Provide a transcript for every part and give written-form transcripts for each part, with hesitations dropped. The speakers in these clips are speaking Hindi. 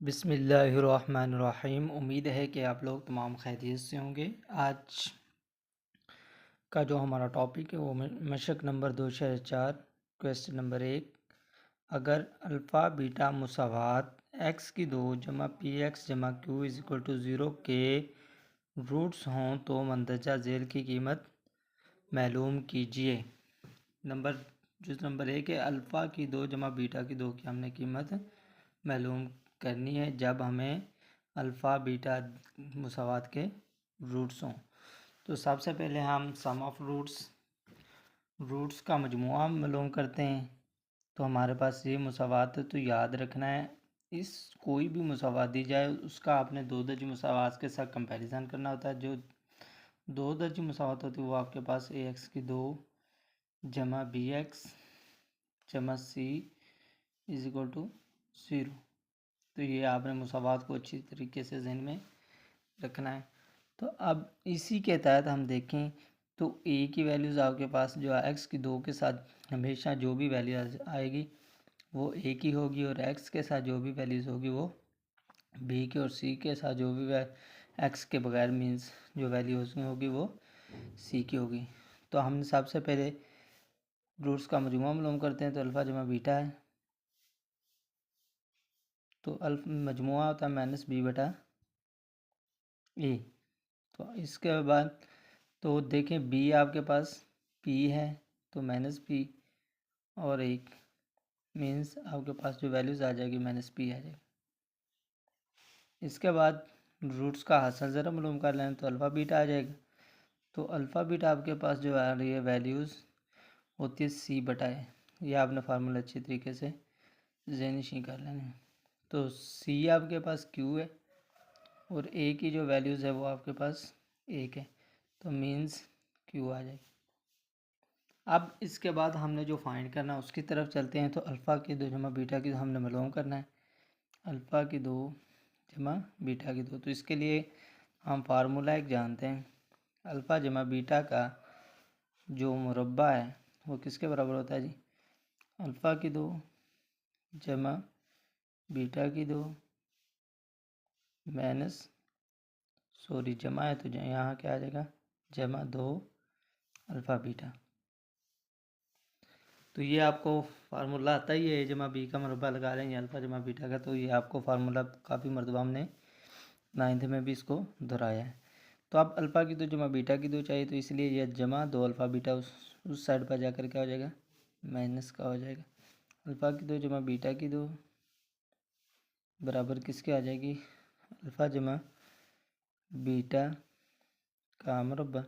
बिस्मिल्लाहिर्रहमानिर्रहीम। उम्मीद है कि आप लोग तमाम खैरियत से होंगे। आज का जो हमारा टॉपिक है वो मशक नंबर 2/4 क्वेश्चन नंबर 1। अगर अल्फ़ा बीटा मुसावात x की 2 जमा पी एक्स जमा क्यू इज़ इक्वल टू 0 के रूट्स हों तो मंदरजा झेल की कीमत मालूम कीजिए। जुज़ नंबर 1 है, अल्फ़ा की 2 जमा बीटा की 2 की हमने कीमत मालूम करनी है जब हमें अल्फ़ा बीटा मुसावात के रूट्स हों। तो सबसे पहले हम सम ऑफ रूट्स का मजमुआ मालूम करते हैं। तो हमारे पास ये मुसावात है, तो याद रखना है इस कोई भी मुसावात दी जाए उसका आपने दो दर्जी मुसावात के साथ कंपैरिजन करना होता है। जो दो दर्जी मुसावात होती है वो आपके पास ए एक्स की 2 जमा बी एक्स जमा सी इज इक्वल टू 0। तो ये आपने मुसावात को अच्छी तरीके से ज़हन में रखना है। तो अब इसी के तहत हम देखें तो ए की वैल्यूज़ आपके पास जो है एक्स की 2 के साथ हमेशा जो भी वैल्यू आएगी वो ए की होगी, और एक्स के साथ जो भी वैल्यूज़ होगी वो बी की, और सी के साथ जो भी एक्स के बगैर मीन्स जो वैल्यूज़ होगी वो सी की होगी। तो हम सबसे पहले रूट्स का मजमूआ मालूम करते हैं। तो अल्फ़ा जमा बीटा है, तो मजमूआ होता है माइनस बी बटा ए। तो इसके बाद तो देखें बी आपके पास पी है तो माइनस पी, और एक मीन्स आपके पास जो वैल्यूज़ आ जाएगी माइनस पी आ जाएगी। इसके बाद रूट्स का हासिल ज़रा मालूम कर लें तो अल्फ़ा बीटा आ जाएगा। तो अल्फ़ा बीटा आपके पास जो आ रही है वैल्यूज़ होती है सी बटा ए। ये आपने फार्मूला अच्छी तरीके से ज़हनी कर लेना है। तो सी आपके पास क्यू है और ए की जो वैल्यूज़ है वो आपके पास एक है, तो मीन्स क्यू आ जाएगी। अब इसके बाद हमने जो फाइंड करना है उसकी तरफ चलते हैं। तो अल्फ़ा की 2 जमा बीटा की हमने मालूम करना है, अल्फ़ा की 2 जमा बीटा की 2। तो इसके लिए हम फार्मूला एक जानते हैं, अल्फ़ा जमा बीटा का जो मुरब्बा है वो किसके बराबर होता है जी, अल्फ़ा की 2 जमा बीटा की 2 माइनस जमा है तो यहाँ क्या आ जाएगा जमा 2 अल्फ़ा बीटा। तो ये आपको फार्मूला आता ही है, जमा बी का मुरब्बा लगा रहे हैं अल्फ़ा जमा बीटा का। तो ये आपको फार्मूला काफ़ी मरतबा हमने 9th में भी इसको दोहराया है। तो अब अल्फ़ा की 2 जमा बीटा की 2 चाहिए, तो इसलिए यह जमा 2 अल्फ़ा बीटा उस साइड पर जाकर क्या हो जाएगा माइनस का हो जाएगा। अल्फ़ा की 2 जमा बीटा की 2 बराबर किसके आ जाएगी, अल्फ़ा जमा बीटा का मुरब्बा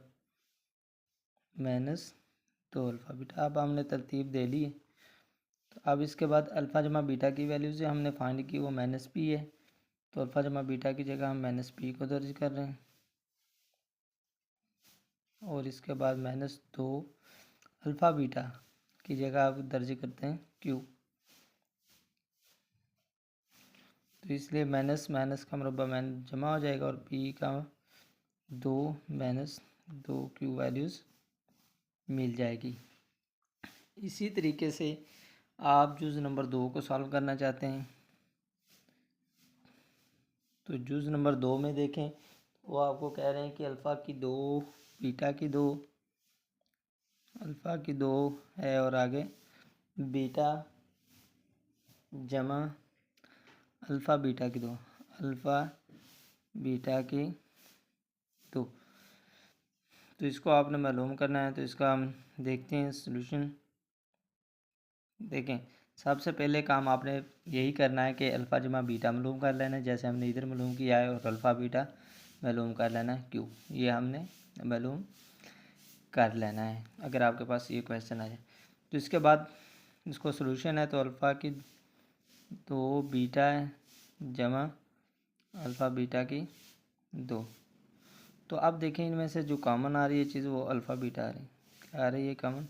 माइनस 2 अल्फ़ा बीटा। अब हमने तरतीब दे ली है। तो अब इसके बाद अल्फ़ा जमा बीटा की वैल्यू से हमने फाइंड की वो माइनस पी है, तो अल्फ़ा जमा बीटा की जगह हम माइनस पी को दर्ज कर रहे हैं, और इसके बाद माइनस 2 अल्फ़ा बीटा की जगह आप दर्ज करते हैं क्यू। तो इसलिए माइनस माइनस का मुरब्बा माइनस जमा हो जाएगा, और पी का 2 माइनस 2 क्यू वैल्यूज़ मिल जाएगी। इसी तरीके से आप जुज़ नंबर 2 को सॉल्व करना चाहते हैं, तो जुज़ नंबर 2 में देखें वो आपको कह रहे हैं कि अल्फ़ा की 2 बीटा की 2, अल्फ़ा की 2 है और आगे बीटा जमा अल्फ़ा बीटा की 2, अल्फ़ा बीटा की 2। तो इसको आपने मालूम करना है। तो इसका हम देखते हैं सॉल्यूशन। देखें सबसे पहले काम आपने यही करना है कि अल्फ़ा जमा बीटा मालूम कर लेना है, जैसे हमने इधर मालूम किया है, और अल्फ़ा बीटा मालूम कर लेना है क्यों, ये हमने मालूम कर लेना है अगर आपके पास ये क्वेश्चन आ जाए। तो इसके बाद इसको सॉल्यूशन है, तो अल्फ़ा की 2 बीटा है जमा अल्फ़ा बीटा की 2। तो अब देखें इनमें से जो कॉमन आ रही है चीज़ वो अल्फ़ा बीटा आ रही है, क्या आ रही है कॉमन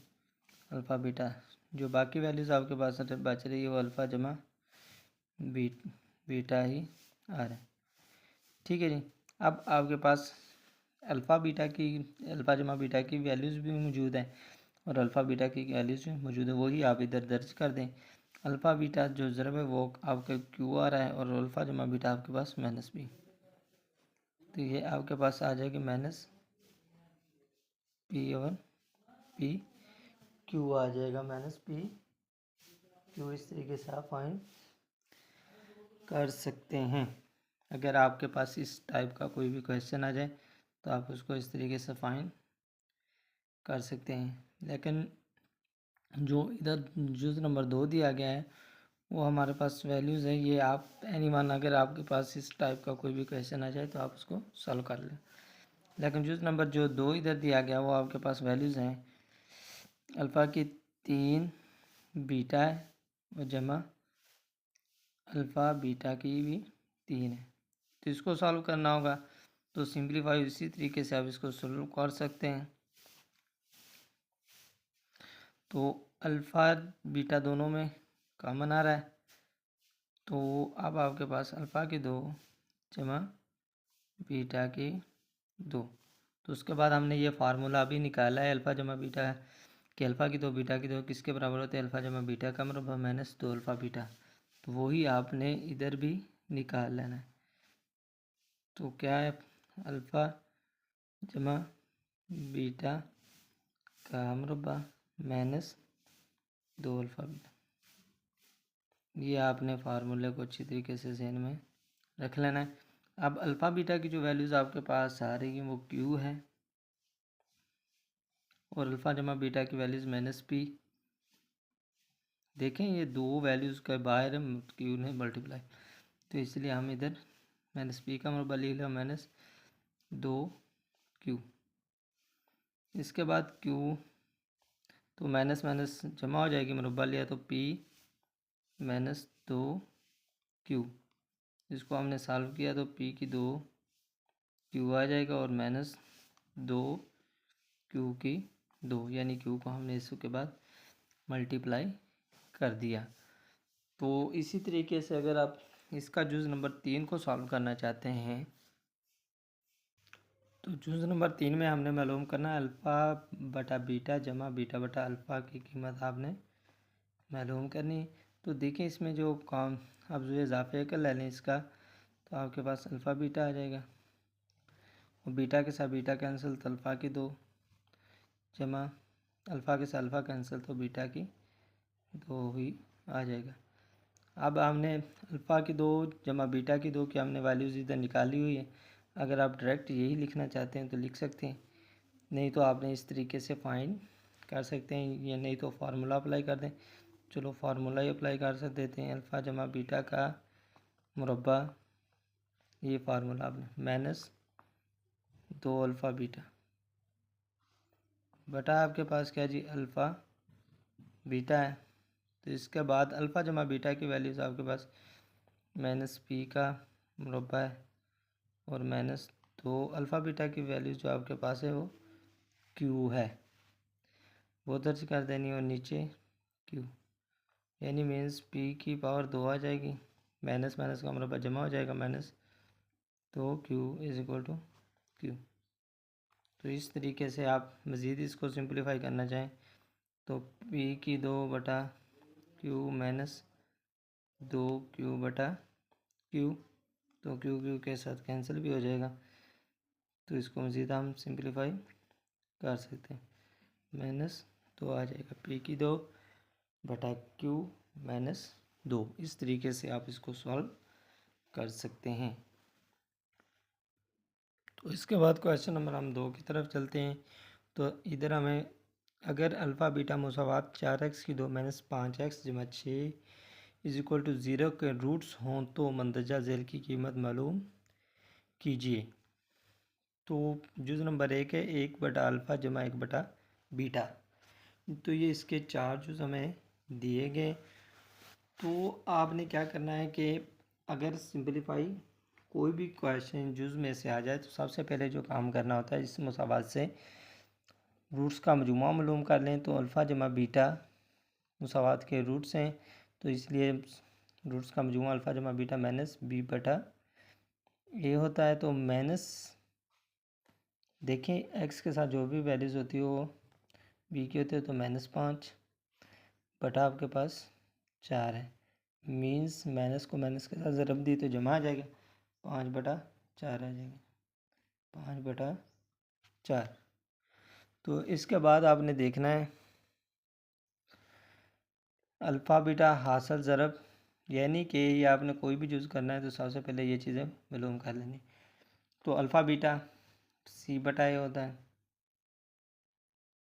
अल्फ़ा बीटा। जो बाकी वैल्यूज़ आपके पास बच रही है वो अल्फ़ा जमा बीटा ही आ रहा है। ठीक है जी। अब आपके पास अल्फ़ा जमा बीटा की वैल्यूज़ भी मौजूद हैं और अल्फ़ा बीटा की वैल्यूज़ भी मौजूद है, वही आप इधर दर्ज कर दें। अल्फ़ा बीटा जो ज़रब है वो आपका क्यू आ रहा है और अल्फ़ा जमा बीटा आपके पास माइनस बी, तो ये आपके पास आ जाएगी माइनस पी और पी क्यू आ जाएगा, माइनस पी क्यू। इस तरीके से आप फाइंड कर सकते हैं। अगर आपके पास इस टाइप का कोई भी क्वेश्चन आ जाए तो आप उसको इस तरीके से फाइंड कर सकते हैं। लेकिन जो इधर जुज़ नंबर 2 दिया गया है वो हमारे पास वैल्यूज़ है, ये आप एनी वन अगर आपके पास इस टाइप का कोई भी क्वेश्चन आ जाए तो आप उसको सॉल्व कर लें। लेकिन जुज़ नंबर जो 2 इधर दिया गया वो आपके पास वैल्यूज़ हैं अल्फ़ा की 3 बीटा है और जमा अल्फ़ा बीटा की भी 3 है। तो इसको सॉल्व करना होगा, तो सिंप्लीफाई इसी तरीके से आप इसको सॉल्व कर सकते हैं। तो अल्फ़ा बीटा दोनों में कॉमन आ रहा है, तो अब आपके पास अल्फ़ा की 2 जमा बीटा की 2, तो उसके बाद हमने ये फार्मूला भी निकाला है अल्फ़ा जमा बीटा कि अल्फ़ा की 2 बीटा की 2 किसके बराबर होते हैं, अल्फ़ा जमा बीटा का मरबा माइनस 2 अल्फ़ा बीटा, तो वही आपने इधर भी निकाल लेना है। तो क्या है, अल्फ़ा जमा बीटा का मरबा माइनस 2 अल्फ़ा बीटा। ये आपने फार्मूले को अच्छी तरीके से ज़हन में रख लेना है। अब अल्फ़ा बीटा की जो वैल्यूज़ आपके पास आ रही हैं वो क्यू है और अल्फ़ा जमा बीटा की वैल्यूज़ माइनस पी। देखें ये दो वैल्यूज़ के बाहर है, क्यू ने मल्टीप्लाई, तो इसलिए हम इधर माइनस पी का मरबा लिख लिया माइनस 2 क्यू। इसके बाद क्यू तो माइनस माइनस जमा हो जाएगी, मरबा लिया तो पी माइनस 2 क्यू। इसको हमने सॉल्व किया तो पी की 2 क्यू आ जाएगा और माइनस 2 क्यू की 2, यानी क्यू को हमने इसके बाद मल्टीप्लाई कर दिया। तो इसी तरीके से अगर आप इसका जुज़ नंबर 3 को सॉल्व करना चाहते हैं तो जुज़ नंबर 3 में हमने मालूम करना अल्फ़ा बटा बीटा जमा बीटा बटा अल्फ़ा की कीमत आपने मालूम करनी। तो देखिए इसमें जो काम अब जो इजाफे का ले लें इसका, तो आपके पास अल्फ़ा बीटा आ जाएगा और बीटा के साथ बीटा कैंसिल तो अल्फ़ा की 2 जमा अल्फ़ा के साथ अल्फ़ा कैंसिल तो बीटा की 2 ही आ जाएगा। अब हमने अल्फ़ा की 2 जमा बीटा की 2 की हमने वैल्यूज़ इधर निकाली हुई है। अगर आप डायरेक्ट यही लिखना चाहते हैं तो लिख सकते हैं, नहीं तो आपने इस तरीके से फाइंड कर सकते हैं, या नहीं तो फार्मूला अप्लाई कर दें। चलो फार्मूला ही अप्लाई कर देते हैं, अल्फ़ा जमा बीटा का मुरब्बा, ये फार्मूला आपने माइनस 2 अल्फ़ा बीटा बटा आपके पास क्या जी अल्फ़ा बीटा है। तो इसके बाद अल्फ़ा जमा बीटा की वैल्यूज़ आपके पास माइनस पी का मुरब्बा है और माइनस 2 अल्फ़ा बीटा की वैल्यूज़ जो आपके पास है वो क्यू है, वो दर्ज कर देनी और नीचे क्यू, यानी मीन्स पी की पावर 2 आ जाएगी, माइनस माइनस का मुरब्बा जमा हो जाएगा minus 2 q is equal to q. तो इस तरीके से आप मज़ीद इसको सिंप्लीफाई करना चाहें तो पी की 2 बटा क्यू माइनस 2 क्यू बटा क्यू, तो क्यू क्यू के साथ कैंसिल भी हो जाएगा, तो इसको मज़ीद हम सिंप्लीफाई कर सकते हैं, माइनस 2 आ जाएगा पी की 2 बटा क्यू माइनस 2। इस तरीके से आप इसको सॉल्व कर सकते हैं। तो इसके बाद क्वेश्चन नंबर हम 2 की तरफ चलते हैं। तो इधर हमें अगर अल्फ़ा बीटा मुसावात 4x की 2 माइनस 5x जमा 6 इज इक्वल टू 0 के रूट्स हों तो मंदरजा झेल की कीमत मालूम कीजिए। तो जुज़ नंबर 1 है 1 बटा अल्फ़ा जमा 1 बटा बीटा, तो ये इसके 4 जुज़ हमें दिए गए। तो आपने क्या करना है कि अगर सिंपलीफाई कोई भी क्वेश्चन जुज़ में से आ जाए तो सबसे पहले जो काम करना होता है इस मुसावात से रूट्स का मजमूआ मालूम कर लें। तो अल्फ़ा जमा बीटा मुसावात के रूट्स हैं, तो इसलिए रूट्स का मजमूआ अल्फ़ा जमा बीटा माइनस बी बटा ए होता है। तो माइनस देखें एक्स के साथ जो भी वैल्यूज़ होती है वो बी की होती है, तो माइनस 5 बटा आपके पास 4 है। मीन्स माइनस को माइनस के साथ ज़रब दी तो जमा आ जाएगा, 5/4 आ जाएगा, 5/4। तो इसके बाद आपने देखना है अल्फ़ा बीटा हासिल ज़रब, यानी कि ये आपने कोई भी जुज़ करना है तो सबसे पहले ये चीज़ें मालूम कर लेनी। तो अल्फ़ा बीटा C/A होता है,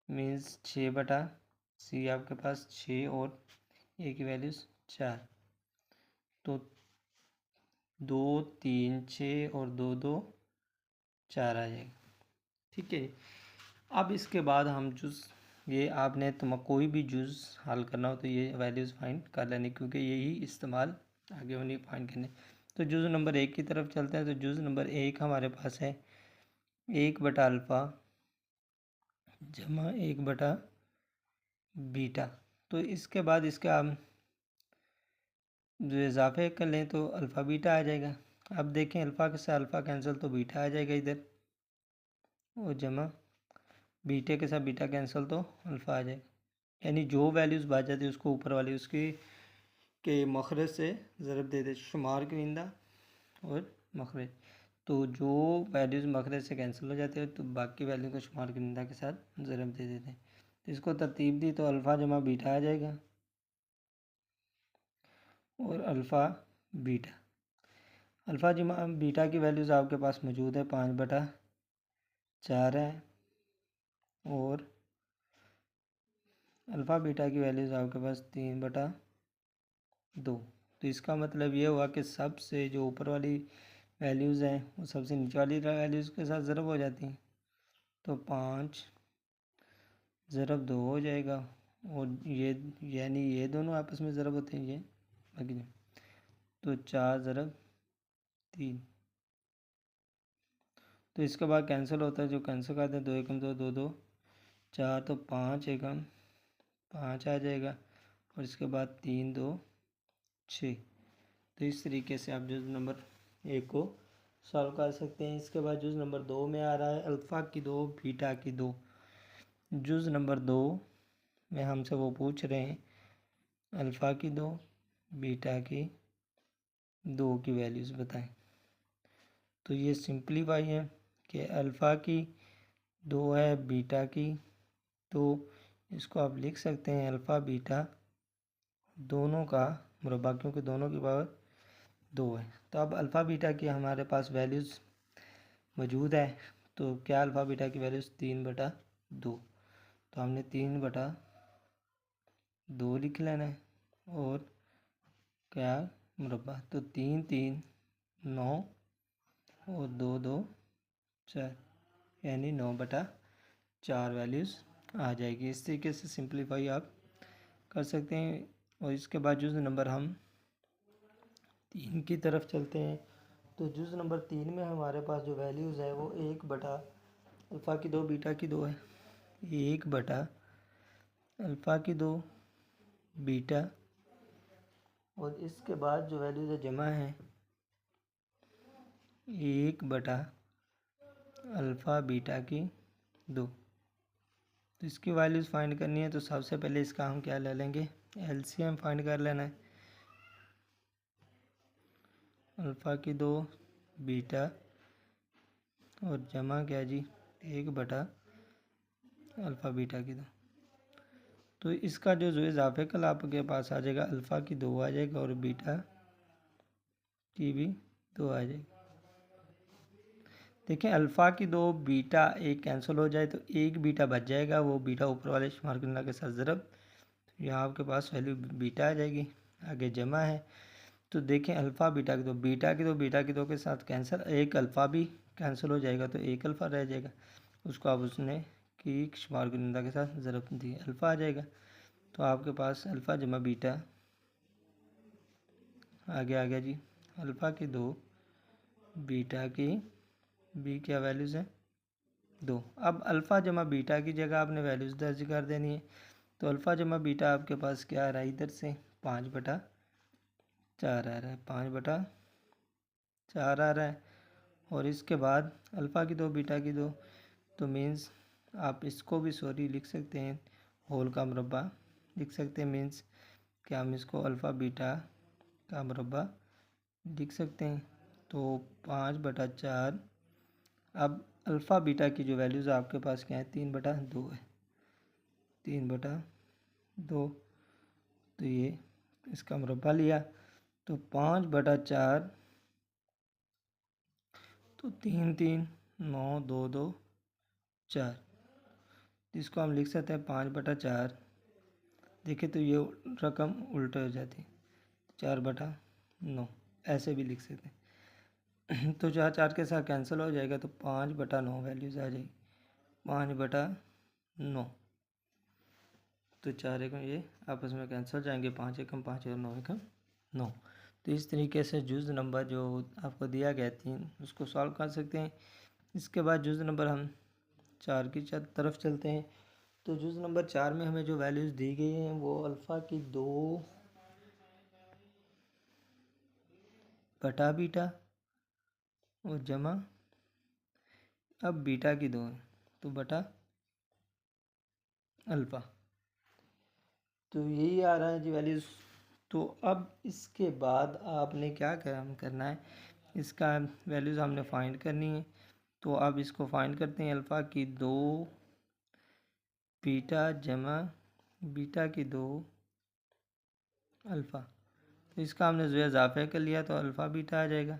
मीन्स 6/C आपके पास 6 और ए की वैल्यूज़ 4, तो 2 3 6 और 2 2 4 आ जाएगा। ठीक है, अब इसके बाद हम जुज़, ये आपने तुम कोई भी जुज़ हल करना हो तो ये वैल्यूज़ फाइंड कर लेनी, क्योंकि यही इस्तेमाल आगे होने फाइंड करने। तो जुज़ नंबर 1 की तरफ चलते हैं। तो जुज़ नंबर 1 हमारे पास है 1/अल्फ़ा जमा 1/बीटा। तो इसके बाद इसके हम जो इजाफे कर लें तो अल्फ़ा बीटा आ जाएगा। अब देखें अल्फ़ा के साथ अल्फ़ा कैंसिल तो बीटा आ जाएगा इधर, और जमा बीटे के साथ बीटा कैंसिल तो अल्फ़ा आ जाएगा। यानी जो वैल्यूज़ बच जाती है उसको ऊपर वाली उसकी के मखरज से ज़रब दे दे, शुमार करिंदा और मखरज। तो जो वैल्यूज़ मखरज से कैंसिल हो जाते हैं तो बाकी वैल्यू को शुमार करिंदा के साथ ज़रब दे देते हैं। तो इसको तरतीब दी तो अल्फ़ा जमा बीटा आ जाएगा, और अल्फ़ा बीटा, अल्फ़ा जमा बीटा की वैल्यूज़ आपके पास मौजूद है, 5/4 है, और अल्फ़ा बीटा की वैल्यूज़ आपके पास 3/2। तो इसका मतलब ये हुआ कि सबसे जो ऊपर वाली वैल्यूज़ हैं वो सबसे नीचे वाली वैल्यूज़ के साथ ज़रब हो जाती हैं। तो 5/2 हो जाएगा, और ये यानी ये दोनों आपस में ज़रब होते हैं, ये बाकी जो, तो 4/3। तो इसके बाद कैंसिल होता है, जो कैंसिल करते हैं 2 एकम 2 2 2 4, तो 5 एकम 5 आ जाएगा, और इसके बाद 3 2 6। तो इस तरीके से आप जुज़ नंबर 1 को सॉल्व कर सकते हैं। इसके बाद जुज़ नंबर 2 में आ रहा है अल्फ़ा की 2 बीटा की 2। जुज़ नंबर 2 में हमसे वो पूछ रहे हैं अल्फ़ा की 2 बीटा की 2 की वैल्यूज़ बताएं। तो ये सिंप्लीफाई है कि अल्फ़ा की 2 है बीटा की, तो इसको आप लिख सकते हैं अल्फ़ा बीटा दोनों का मुरब्बा, क्योंकि दोनों की पावर 2 है। तो अब अल्फ़ा बीटा की हमारे पास वैल्यूज़ मौजूद है, तो क्या अल्फ़ा बीटा की वैल्यूज़ 3/2। तो हमने 3/2 लिख लेना है, और क्या मुरब्बा, तो 3 3 9 और 2 2 4, यानी 9/4 वैल्यूज़ आ जाएगी। इस तरीके से सिंप्लीफाई आप कर सकते हैं। और इसके बाद जुज़ नंबर हम 3 की तरफ चलते हैं। तो जुज़ नंबर 3 में हमारे पास जो वैल्यूज़ है वो 1/अल्फ़ा की 2 बीटा की 2 है, 1/अल्फ़ा की 2 बीटा, और इसके बाद जो वैल्यूज़ है जमा है 1/अल्फ़ा बीटा की 2। तो इसकी वैल्यूज़ फाइंड करनी है, तो सबसे पहले इसका हम क्या ले लेंगे, एलसीएम फाइंड कर लेना है। अल्फ़ा की 2 बीटा और जमा क्या जी 1/अल्फ़ा बीटा की 2। तो इसका जो इजाफे कल आपके पास आ जाएगा, अल्फ़ा की 2 आ जाएगा और बीटा की भी 2 आ जाएगी। देखिए अल्फ़ा की 2 बीटा एक कैंसिल हो जाए तो एक बीटा बच जाएगा, वो बीटा ऊपर वाले शुमार करना के साथ ज़रब, तो यहाँ आपके पास वैल्यू बीटा आ जाएगी। आगे जमा है, तो देखें अल्फ़ा बीटा की 2 बीटा की 2 बीटा की 2 के साथ कैंसिल, एक अल्फ़ा भी कैंसिल हो जाएगा तो एक अल्फ़ा रह जाएगा, उसको आप उसने की शुमार कुनिंदा के साथ ज़रब दी, अल्फ़ा आ जाएगा। तो आपके पास अल्फ़ा जमा बीटा आगे आ गया जी, अल्फ़ा की 2 बीटा की बी क्या वैल्यूज़ है 2। अब अल्फ़ा जमा बीटा की जगह आपने वैल्यूज़ दर्ज कर देनी है। तो अल्फ़ा जमा बीटा आपके पास क्या आ रहा है, इधर से 5/4 आ रहा है, 5/4 आ रहा है। और इसके बाद अल्फ़ा की 2 बीटा की 2, तो मीन्स आप इसको भी सॉरी लिख सकते हैं, होल का मुरब्बा लिख सकते हैं, मीन्स कि हम इसको अल्फ़ा बीटा का मुरब्बा लिख सकते हैं। तो 5/4। अब अल्फ़ा बीटा की जो वैल्यूज़ आपके पास क्या है, 3/2 है, 3/2। तो ये इसका मुरब्बा लिया, तो 5/4, तो 3 3 9 2 2 4। इसको हम लिख सकते हैं 5/4। देखिए तो ये रकम उल्टे हो जाती है, 4/9 ऐसे भी लिख सकते हैं। तो 4 4 के साथ कैंसिल हो जाएगा, तो 5/9 वैल्यूज़ आ जाएगी, 5/9। तो 4 एकम ये आपस में कैंसिल हो जाएंगे, 5 एकम 5 और 9 एकम 9। तो इस तरीके से जुज़ नंबर जो आपको दिया गया 3 उसको सॉल्व कर सकते हैं। इसके बाद जुज़ नंबर हम 4 की तरफ चलते हैं। तो जुज़ नंबर 4 में हमें जो वैल्यूज़ दी गई हैं वो अल्फ़ा की 2 बटा बीटा और जमा, अब बीटा की 2 है तो बटा अल्फ़ा, तो यही आ रहा है जी वैल्यूज़। तो अब इसके बाद आपने क्या करना है, इसका वैल्यूज़ हमने फाइंड करनी है। तो अब इसको फाइंड करते हैं, अल्फ़ा की 2 बीटा जमा बीटा की 2 अल्फ़ा। तो इसका हमने जो इजाफा कर लिया तो अल्फ़ा बीटा आ जाएगा।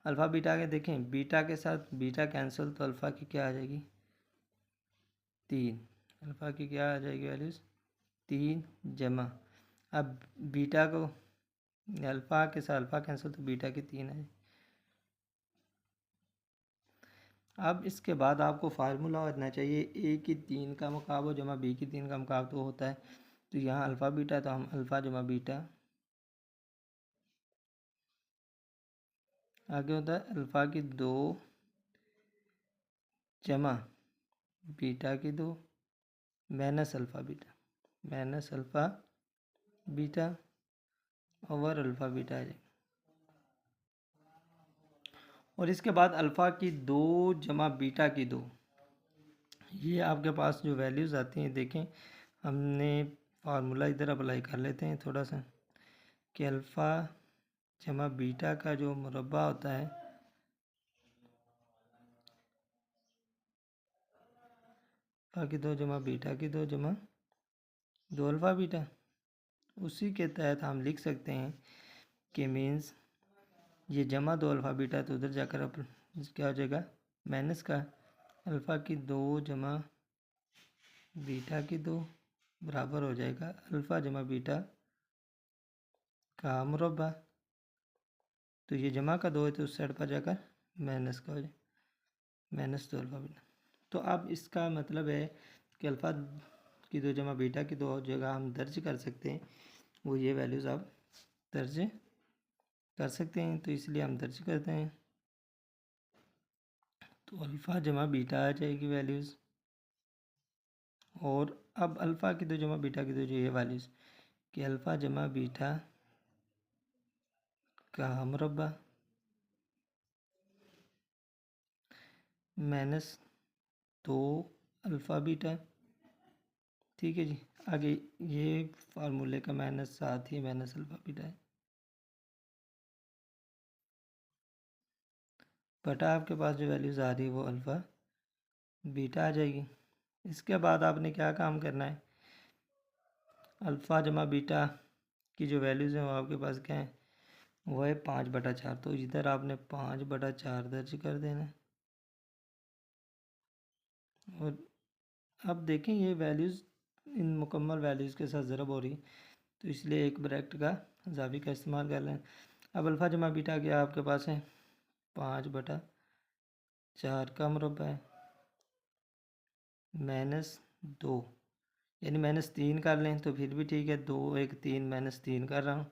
अल्फ़ा बीटा के देखें, बीटा के साथ बीटा कैंसिल, तो अल्फ़ा की क्या आ जाएगी, 3। अल्फ़ा की क्या आ जाएगी वैल्यूज़, 3 जमा, अब बीटा को अल्फ़ा के साथ अल्फ़ा कैंसिल, तो बीटा की 3 है। अब इसके बाद आपको फार्मूला होना चाहिए, ए की 3 का मुकाबला जमा बी की 3 का मुकाबला तो होता है। तो यहाँ अल्फ़ा बीटा, तो हम अल्फ़ा जमा बीटा, आगे होता है अल्फ़ा की 2 जमा बीटा की 2 minus alpha beta, minus alpha beta over alpha beta आ जाएगा। और इसके बाद अल्फ़ा की 2 जमा बीटा की 2, ये आपके पास जो वैल्यूज़ आती हैं, देखें हमने फार्मूला इधर अप्लाई कर लेते हैं थोड़ा सा, कि अल्फ़ा जमा बीटा का जो मुरब्बा होता है, अल्फ़ा की 2 जमा बीटा की 2 जमा 2 अल्फ़ा बीटा, उसी के तहत हम लिख सकते हैं कि मीन्स ये जमा 2 अल्फ़ा बीटा, तो उधर जाकर अब क्या हो जाएगा, माइनस का अल्फ़ा की 2 जमा बीटा की 2 बराबर हो जाएगा अल्फ़ा जमा बीटा का मुरब्बा। तो ये जमा का 2 है तो उस साइड पर जाकर माइनस का हो जाए, माइनस 2 अल्फ़ा बीटा। तो अब इसका मतलब है कि अल्फ़ा की 2 जमा बीटा की 2 जगह हम दर्ज कर सकते हैं, वो ये वैल्यूज़ आप दर्ज कर सकते हैं, तो इसलिए हम दर्ज करते हैं। तो अल्फ़ा जमा बीटा आ जाएगी वैल्यूज़, और अब अल्फ़ा की 2 जमा बीटा की 2 जो ये वैल्यूज़, कि अल्फ़ा जमा बीटा का मुरब्बा माइनस 2 अल्फ़ा बीटा। ठीक है जी, आगे ये फार्मूले का माइनस साथ ही माइनस अल्फ़ा बीटा है, बटा आपके पास जो वैल्यूज़ आ रही है वो अल्फ़ा बीटा आ जाएगी। इसके बाद आपने क्या काम करना है, अल्फ़ा जमा बीटा की जो वैल्यूज़ हैं वो आपके पास क्या है, वो है 5/4। तो इधर आपने 5/4 दर्ज कर देना है। और अब देखें ये वैल्यूज़ इन मुकम्मल वैल्यूज़ के साथ ज़रब हो रही, तो इसलिए एक ब्रैकेट का इजाफी का इस्तेमाल कर लें। अब अल्फ़ा जमा बीटा क्या आपके पास है, 5/4 का मुरब्बा है -2, यानी -3 कर लें तो फिर भी ठीक है, 2 1 3 -3 कर रहा हूँ,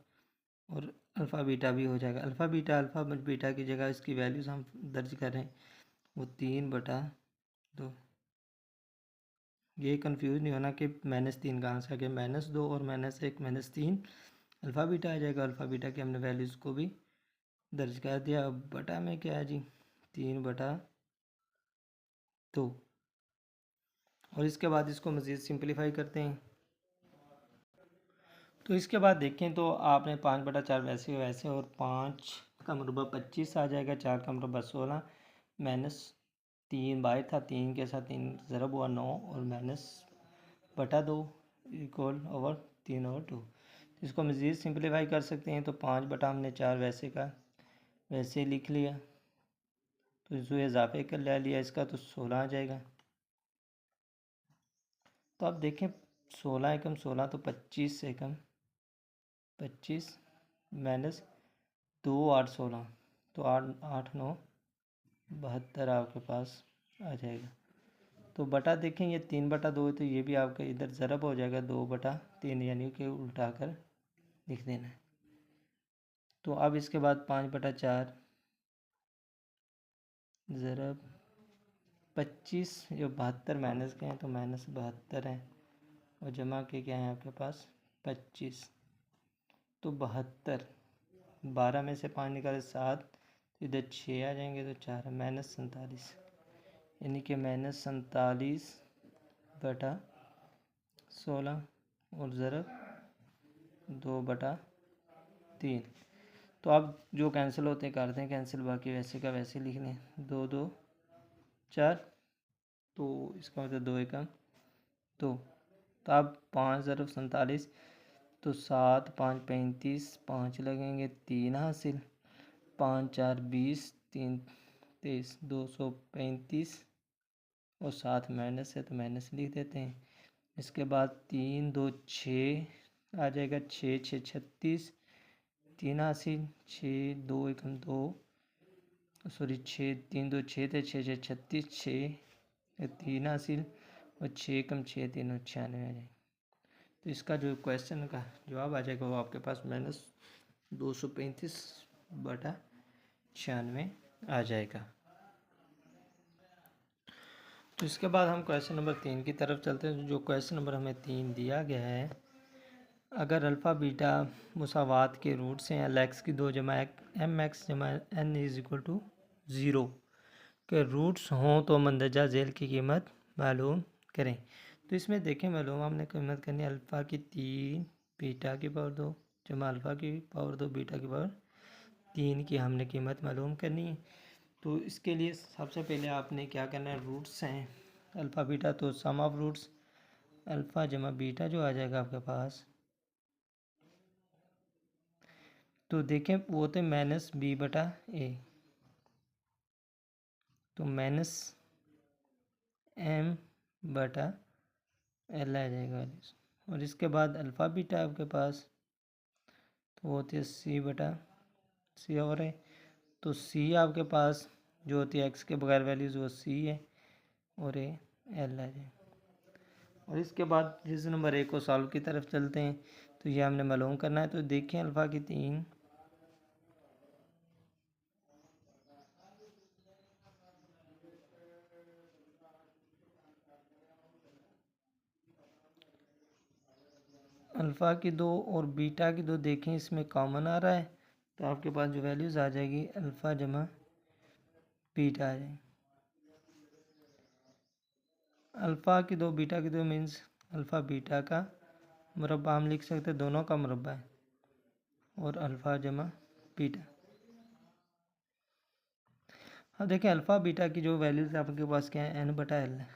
और अल्फ़ा बीटा भी हो जाएगा। अल्फ़ा बीटा की जगह इसकी वैल्यूज़ हम दर्ज कर रहे हैं, वो 3/2। ये कंफ्यूज नहीं होना कि -3 कहाँ से आ गया, -2 और -1 -3 अल्फ़ा बीटा आ जाएगा। अल्फ़ा बीटा की हमने वैल्यूज़ को भी दर्ज कर दिया। अब बटा में क्या है जी, 3/2। और इसके बाद इसको मज़ीद सिंपलीफाई करते हैं, तो इसके बाद देखें तो आपने 5/4 वैसे वैसे, और 5 का मरबा 25 आ जाएगा, 4 का मरबा 16 माइनस 3 बाहर था, 3 के साथ 3 ज़रब हुआ 9, और -/2 इक्वल ओवर 3/2। इसको मज़ीद सिंप्लीफाई कर सकते हैं, तो 5 हमने 4 वैसे का वैसे लिख लिया, तो इसको इजाफे कर ले लिया इसका, तो 16 आ जाएगा। तो अब देखें 16 एकम 16, तो 25 एकम 25 माइनस 2 8 16, तो 8 8 9 72 आपके पास आ जाएगा। तो बटा देखें ये 3/2 है, तो ये भी आपका इधर ज़रब हो जाएगा 2/3, यानी कि उल्टा कर लिख देना है। तो अब इसके बाद 5/4 ज़रब 25, जो 72 माइनस के हैं तो -72 है, और जमा के क्या है आपके पास 25, तो 72, 12 में से 5 निकाले 7, तो इधर 6 आ जाएंगे, तो 4 है -47, यानी कि -47/16, और ज़रब 2/3। तो अब जो कैंसिल होते करते हैं कैंसिल, बाकी वैसे का वैसे लिख लें, 2 2 4, तो इसका मतलब 2 एकम 2। तो अब 5 ज़रब 47, तो 7 5 35, 5 लगेंगे 3 हासिल, 5 4 20, 3 23, 235, और 7 माइनस है तो माइनस लिख देते हैं। इसके बाद 3 2 6 आ जाएगा, 6 6 36, 3 हासिल, 6 2 एकम 2, सॉरी 6 3 2 6 थे, 6 6 36, 6 3 हासिल, और 6 कम 6 3 96 आ जाएगा। तो इसका जो क्वेश्चन का जवाब आ जाएगा वो आपके पास -235/96 आ जाएगा। तो इसके बाद हम क्वेश्चन नंबर 3 की तरफ चलते हैं। जो क्वेश्चन नंबर हमें 3 दिया गया है, अगर अल्फ़ा बीटा मुसावात के रूट्स हैं, LX की 2 जमा MX जमा N इज़ इक्वल टू 0 के रूट्स हों, तो मंदरजा झेल की कीमत मालूम करें। तो इसमें देखें मालूम हमने कीमत करनी है अल्फ़ा की 3 बीटा की पावर 2 जमा अल्फ़ा की पावर 2 बीटा की पावर 3 की हमने कीमत मालूम करनी है। तो इसके लिए सबसे पहले आपने क्या करना है, रूट्स हैं अल्फ़ा बीटा, तो सम ऑफ रूट्स अल्फ़ा जमा बीटा जो आ जाएगा आपके पास, तो देखें वो तो -b/a, तो -m/l आ जाएगा। और इसके बाद अल्फ़ा बीटा आपके पास तो वो होती है c/c, और है तो c आपके पास जो होती है x के बगैर वैल्यूज़ वो c है, और ये l आ जाए। और इसके बाद जिस नंबर 1 को सॉल्व की तरफ चलते हैं, तो ये हमने मालूम करना है। तो देखें अल्फ़ा की 3 अल्फ़ा की 2 और बीटा की 2 देखें, इसमें कॉमन आ रहा है, तो आपके पास जो वैल्यूज़ आ जाएगी अल्फ़ा जमा बीटा आ जाएगी। अल्फ़ा की 2 बीटा की 2 मीन्स अल्फ़ा बीटा का मुरब्बा हम लिख सकते हैं, दोनों का मुरब्बा है, और अल्फ़ा जमा बीटा। अब देखें अल्फ़ा बीटा की जो वैल्यूज़ आपके पास क्या है, n/l है,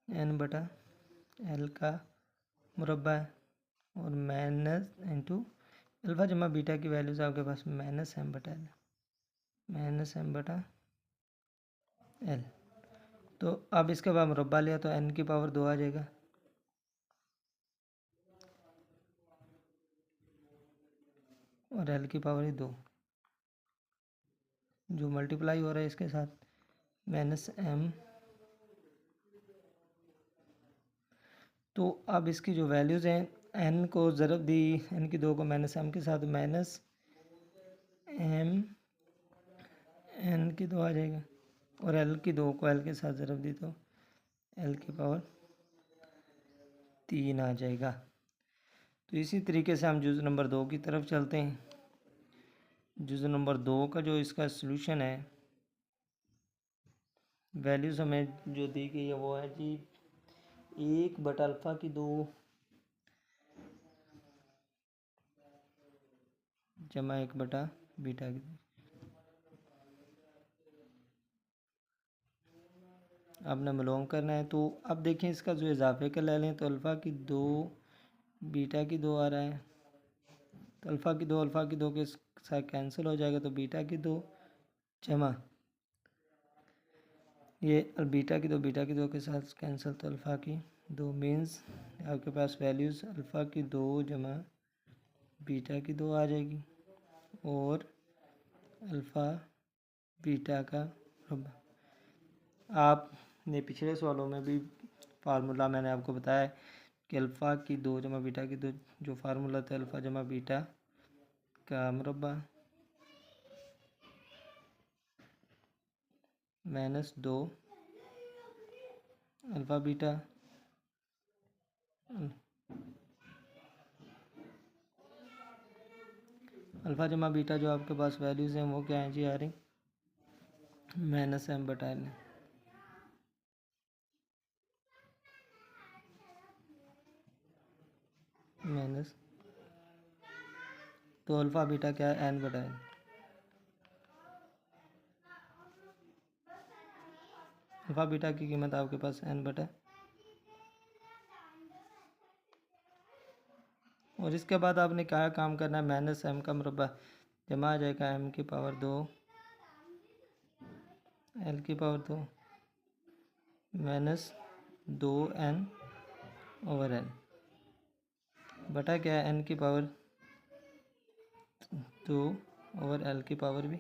n/l का मुरब्बा है, और माइनस इंटू अल्फ़ा जमा बीटा की वैल्यूज़ आपके पास -m/l, -m/l। तो अब इसके बाद मुरब्बा लिया तो n की पावर 2 आ जाएगा, और l की पावर 2 जो मल्टीप्लाई हो रहा है इसके साथ -m। तो अब इसकी जो वैल्यूज़ हैं, n को ज़रब दी, n की 2 को -m के साथ -m n की 2 आ जाएगा, और l की 2 को l के साथ ज़रब दी तो l की पावर 3 आ जाएगा। तो इसी तरीके से हम जुज़ नंबर 2 की तरफ चलते हैं। जुज़ नंबर 2 का जो इसका सलूशन है, वैल्यूज़ हमें जो दी गई है वो है जी 1/अल्फ़ा की 2 जमा 1 बटा बीटा की 2। आपने मलोम करना है। तो अब देखें इसका जो इजाफे का ले लें तो अल्फ़ा की 2 बीटा की 2 आ रहा है। तो अल्फ़ा की 2 के साथ कैंसिल हो जाएगा, तो बीटा की 2 जमा ये बीटा की 2 के साथ कैंसिल, तो अल्फ़ा की 2 मीन्स आपके पास वैल्यूज़ अल्फ़ा की 2 जमा बीटा की 2 आ जाएगी और अल्फ़ा बीटा का आपने पिछले सवालों में भी फार्मूला मैंने आपको बताया कि अल्फ़ा की 2 जमा बीटा की 2 जो फार्मूला था अल्फ़ा जमा बीटा का मुरब्बा -2 अल्फ़ा बीटा अल्फ़ा जमा बीटा जो आपके पास वैल्यूज़ हैं वो क्या हैं जी आ रही -m बटा n माइनस, तो अल्फ़ा बीटा क्या है n बटा n। अल्फ़ा बीटा की कीमत आपके पास n बटा, और इसके बाद आपने क्या काम करना है, -m का मुरब्बा जमा आ जाएगा m की पावर 2 l की पावर 2 -2n ओवर n बटा क्या है n की पावर 2 ओवर l की पावर भी।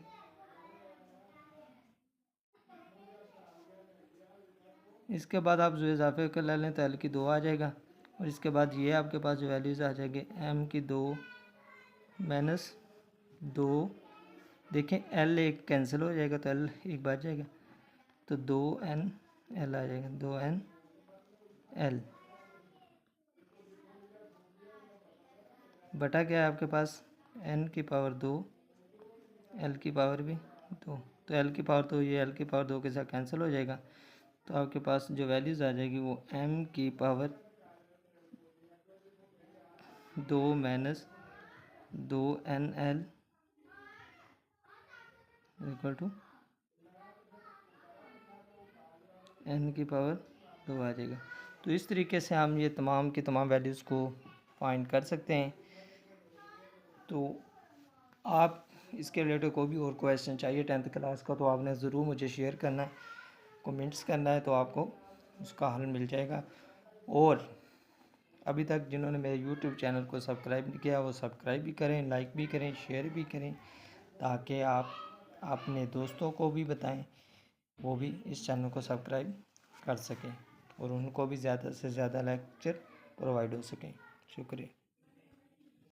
इसके बाद आप जो इजाफे कर ले लें तो l की 2 आ जाएगा, और इसके बाद ये आपके पास जो वैल्यूज़ आ जाएंगे m की 2 -2, देखें l एक कैंसिल हो जाएगा तो l एक बच जाएगा, तो 2n l आ जाएगा, 2n l बटा क्या है आपके पास n की पावर 2 l की पावर भी 2, तो l की पावर 2 ये l की पावर 2 के साथ कैंसिल हो जाएगा, तो आपके पास जो वैल्यूज़ आ जाएगी वो m की power 2 -2nl equal to n की पावर 2 आ जाएगा। तो इस तरीके से हम ये तमाम की तमाम वैल्यूज़ को फाइंड कर सकते हैं। तो आप इसके रिलेटेड कोई भी और क्वेश्चन चाहिए 10th क्लास का तो आपने ज़रूर मुझे शेयर करना है, कमेंट्स करना है, तो आपको उसका हल मिल जाएगा। और अभी तक जिन्होंने मेरे YouTube चैनल को सब्सक्राइब नहीं किया वो सब्सक्राइब भी करें, लाइक भी करें, शेयर भी करें, ताकि आप अपने दोस्तों को भी बताएं वो भी इस चैनल को सब्सक्राइब कर सकें और उनको भी ज़्यादा से ज़्यादा लेक्चर प्रोवाइड हो सकें। शुक्रिया।